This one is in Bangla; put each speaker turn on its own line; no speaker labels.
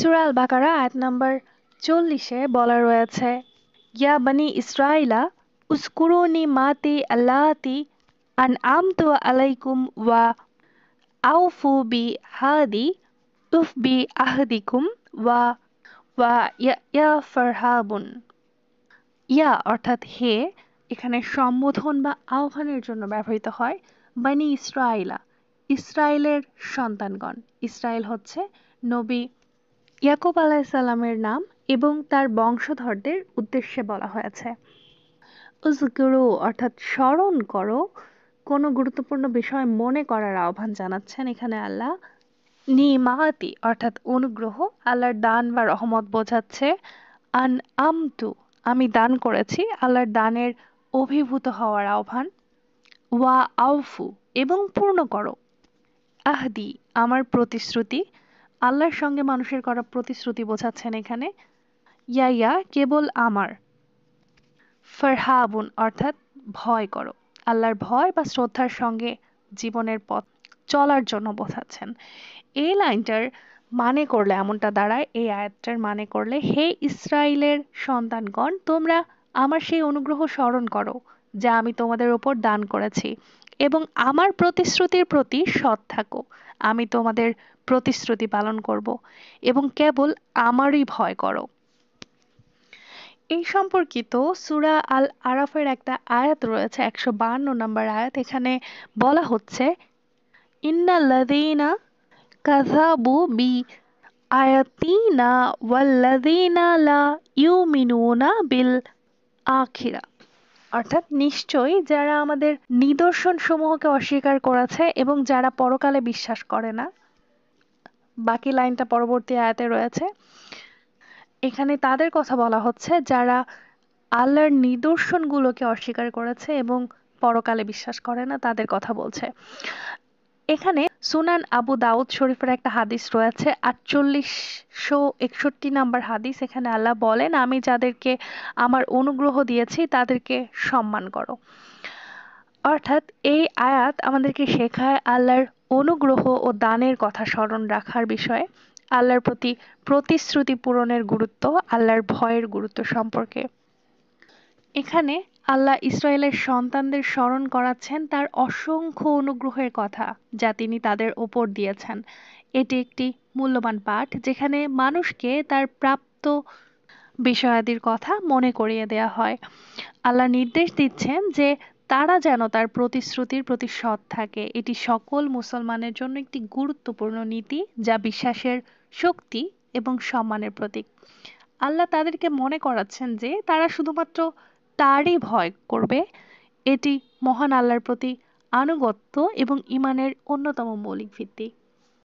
সূরা আল বাকারা আয়াত নাম্বার 40-এ বলা রয়েছে, ইয়া বানি ইসরাইলা উযকুরু নিমাতি আল্লাতী আনআমতু আলাইকুম ওয়া আউফু বিহাদি উফবি আহদিকুম ওয়া ওয়া ইয়া ফারহাবুন। ইয়া অর্থাৎ হে এখানে সম্বোধন বা আহ্বানের জন্য ব্যবহৃত হয়। বানি ইসরাইলা, ইসরায়েলের সন্তানগণ। ইসরায়েল হচ্ছে নবী ইয়াকুব আলাইসাল্লামের নাম এবং তার বংশধরদের উদ্দেশ্যে বলা হয়েছে। উযকুরু অর্থাৎ স্মরণ করো, কোনো গুরুত্বপূর্ণ বিষয় মনে করার আহ্বান জানাচ্ছেন এখানে আল্লাহ। নিমাতি অর্থাৎ অনুগ্রহ, আল্লাহর দান বা রহমত বোঝাচ্ছে। আন আমতু আমি দান করেছি, আল্লাহর দানের অভিভূত হওয়ার আহ্বান। ওয়া আউফু এবং পূর্ণ করো। আহদি আমার প্রতিশ্রুতি, আল্লাহর সঙ্গে মানুষের করা প্রতিশ্রুতি বোঝাচ্ছেন এখানে। ইয়া কেবল আমার। ফারহাবুন অর্থাৎ ভয় করো, আল্লাহর ভয় বা শ্রদ্ধার সঙ্গে জীবনের পথ চলার জন্য বোঝাচ্ছেন। এই লাইনটার মানে করলে এমনটা দাঁড়ায়, এই আয়াতটার মানে করলে, হে ইসরায়েলের সন্তানগণ, তোমরা আমার সেই অনুগ্রহ স্মরণ করো যা আমি তোমাদের ওপর দান করেছি এবং আমার প্রতিশ্রুতির প্রতি সৎ থাকো। আমি তোমাদের প্রতিশ্রুতি পালন করব এবং কেবল আমারই ভয় করো। এই সম্পর্কিত সূরা আল আরাফের একটা আয়াত রয়েছে, 152 নম্বর আয়াত। এখানে বলা হচ্ছে, ইন্নাল্লাযীনা কাযাবু বি আয়াতিনা ওয়াল্লাযীনা লা ইউমিনুনা বিল আখিরা। অর্থাৎ নিশ্চয়ই যারা আমাদের নিদর্শন সমূহকে অস্বীকার করেছে এবং যারা পরকালে বিশ্বাস করে না। বাকি লাইনটা পরবর্তী আয়াতে রয়েছে। এখানে তাদের কথা বলা হচ্ছে যারা আল্লাহর নিদর্শনগুলোকে অস্বীকার করেছে এবং পরকালে বিশ্বাস করে না, তাদের কথা বলছে। এখানে সুনান আবু দাউদ শরীফের একটা হাদিস রয়েছে, 4861 নাম্বার হাদিস। এখানে আল্লাহ বলেন, আমি যাদেরকে আমার অনুগ্রহ দিয়েছি তাদেরকে সম্মান করো। অর্থাৎ এই আয়াত আমাদেরকে শেখায় আল্লাহর অনুগ্রহ ও দানের কথা স্মরণ রাখার বিষয়ে, আল্লাহর প্রতি প্রতিশ্রুতি পূরণের গুরুত্ব, আল্লাহর ভয়ের গুরুত্ব সম্পর্কে। এখানে আল্লাহ ইসরায়েলের সন্তানদের স্মরণ করাচ্ছেন তার অসংখ্য অনুগ্রহের কথা যা তিনি তাদের ওপর দিয়েছেন। এটি একটি মূল্যবান পাঠ যেখানে মানুষকে তার প্রাপ্ত বিষয়াদির কথা মনে করিয়ে দেয়া হয়। আল্লাহ নির্দেশ দিচ্ছেন যে তারা যেন তার প্রতিশ্রুতির প্রতি সৎ থাকে। এটি সকল মুসলমানের জন্য একটি গুরুত্বপূর্ণ নীতি যা বিশ্বাসের শক্তি এবং সম্মানের প্রতীক। আল্লাহ তাদেরকে মনে করাচ্ছেন যে তারা শুধুমাত্র তারই ভয় করবে। এটি মহান আল্লাহর প্রতি আনুগত্য এবং ঈমানের অন্যতম মৌলিক ভিত্তি।